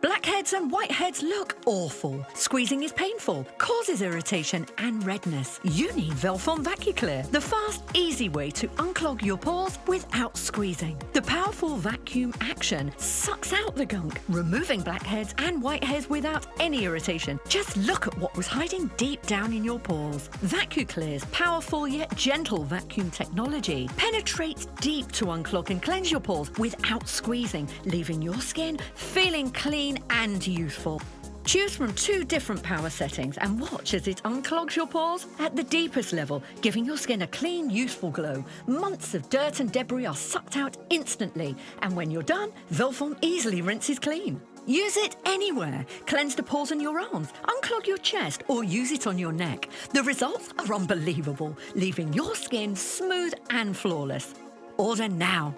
Blackheads and whiteheads look awful. Squeezing is painful, causes irritation and redness. You need Velform Vacu Clear, the fast, easy way to unclog your pores without squeezing. The powerful vacuum action sucks out the gunk, removing blackheads and whiteheads without any irritation. Just look at what was hiding deep down in your pores. Vacu Clear's powerful yet gentle vacuum technology penetrates deep to unclog and cleanse your pores without squeezing, leaving your skin feeling clean and youthful. Choose from 2 different power settings and watch as it unclogs your pores at the deepest level, giving your skin a clean, youthful glow. Months of dirt and debris are sucked out instantly, and when you're done, Velform easily rinses clean. Use it anywhere. Cleanse the pores in your arms, unclog your chest, or use it on your neck. The results are unbelievable, leaving your skin smooth and flawless. Order now.